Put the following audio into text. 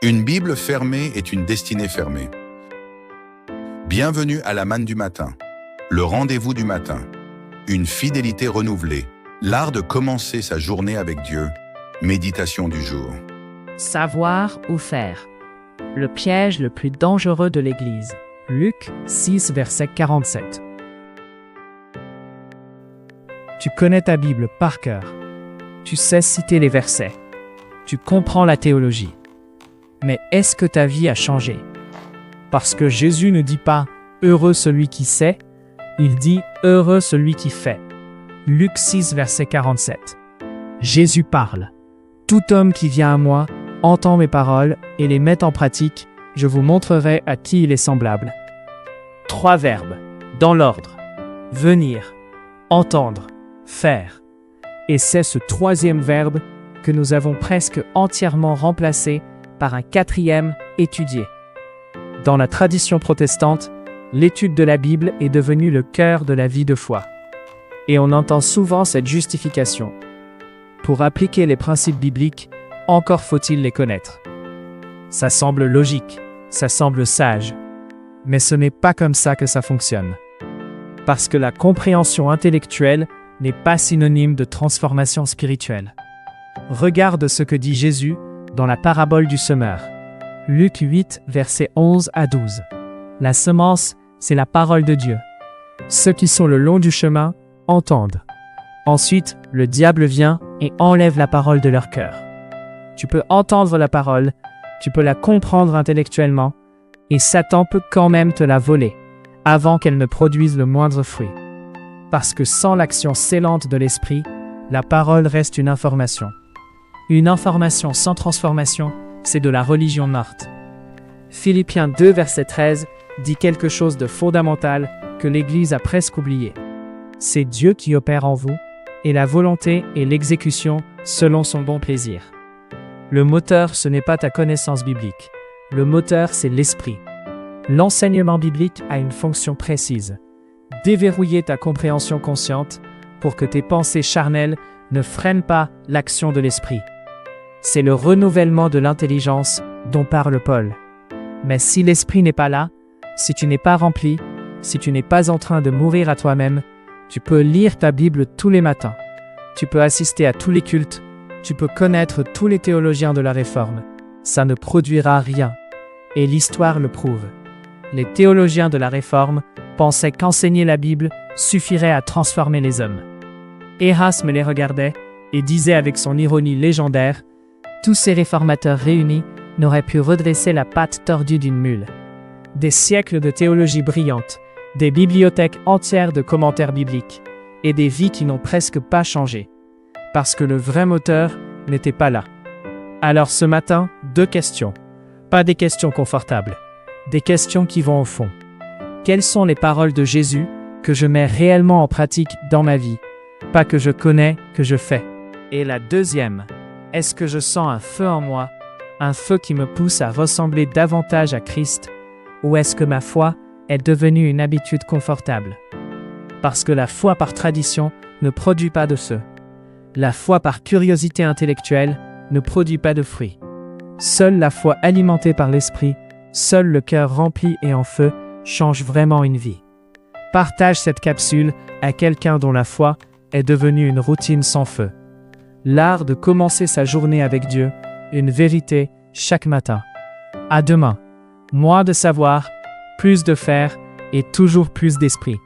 Une Bible fermée est une destinée fermée. Bienvenue à la manne du matin, le rendez-vous du matin, une fidélité renouvelée, l'art de commencer sa journée avec Dieu, méditation du jour. Savoir ou faire. Le piège le plus dangereux de l'Église. Luc 6, verset 47. Tu connais ta Bible par cœur. Tu sais citer les versets. Tu comprends la théologie. Mais est-ce que ta vie a changé? Parce que Jésus ne dit pas « heureux celui qui sait », il dit « heureux celui qui fait ». Luc 6, verset 47. Jésus parle. « Tout homme qui vient à moi entend mes paroles et les met en pratique, je vous montrerai à qui il est semblable. » 3 verbes, dans l'ordre. Venir, entendre, faire. Et c'est ce 3e verbe que nous avons presque entièrement remplacé par un 4e, étudier. Dans la tradition protestante, l'étude de la Bible est devenue le cœur de la vie de foi. Et on entend souvent cette justification. Pour appliquer les principes bibliques, encore faut-il les connaître. Ça semble logique, ça semble sage, mais ce n'est pas comme ça que ça fonctionne. Parce que la compréhension intellectuelle n'est pas synonyme de transformation spirituelle. Regarde ce que dit Jésus dans la parabole du semeur. Luc 8, versets 11 à 12. La semence, c'est la parole de Dieu. Ceux qui sont le long du chemin entendent. Ensuite, le diable vient et enlève la parole de leur cœur. Tu peux entendre la parole, tu peux la comprendre intellectuellement, et Satan peut quand même te la voler, avant qu'elle ne produise le moindre fruit. Parce que sans l'action scellante de l'esprit, la parole reste une information. Une information sans transformation, c'est de la religion morte. Philippiens 2, verset 13, dit quelque chose de fondamental que l'Église a presque oublié. C'est Dieu qui opère en vous, et la volonté et l'exécution selon son bon plaisir. Le moteur, ce n'est pas ta connaissance biblique. Le moteur, c'est l'esprit. L'enseignement biblique a une fonction précise. Déverrouiller ta compréhension consciente pour que tes pensées charnelles ne freinent pas l'action de l'esprit. C'est le renouvellement de l'intelligence dont parle Paul. Mais si l'esprit n'est pas là, si tu n'es pas rempli, si tu n'es pas en train de mourir à toi-même, tu peux lire ta Bible tous les matins. Tu peux assister à tous les cultes. Tu peux connaître tous les théologiens de la Réforme. Ça ne produira rien. Et l'histoire le prouve. Les théologiens de la Réforme pensaient qu'enseigner la Bible suffirait à transformer les hommes. Erasme les regardait et disait avec son ironie légendaire: tous ces réformateurs réunis n'auraient pu redresser la patte tordue d'une mule. Des siècles de théologie brillante, des bibliothèques entières de commentaires bibliques, et des vies qui n'ont presque pas changé. Parce que le vrai moteur n'était pas là. Alors ce matin, 2 questions. Pas des questions confortables, des questions qui vont au fond. Quelles sont les paroles de Jésus que je mets réellement en pratique dans ma vie? Pas que je connais, que je fais. Et la 2e, est-ce que je sens un feu en moi, un feu qui me pousse à ressembler davantage à Christ, ou est-ce que ma foi est devenue une habitude confortable? Parce que la foi par tradition ne produit pas de feu. La foi par curiosité intellectuelle ne produit pas de fruits. Seule la foi alimentée par l'esprit, seul le cœur rempli et en feu, change vraiment une vie. Partage cette capsule à quelqu'un dont la foi est devenue une routine sans feu. L'art de commencer sa journée avec Dieu, une vérité chaque matin. À demain. Moins de savoir, plus de faire et toujours plus d'esprit.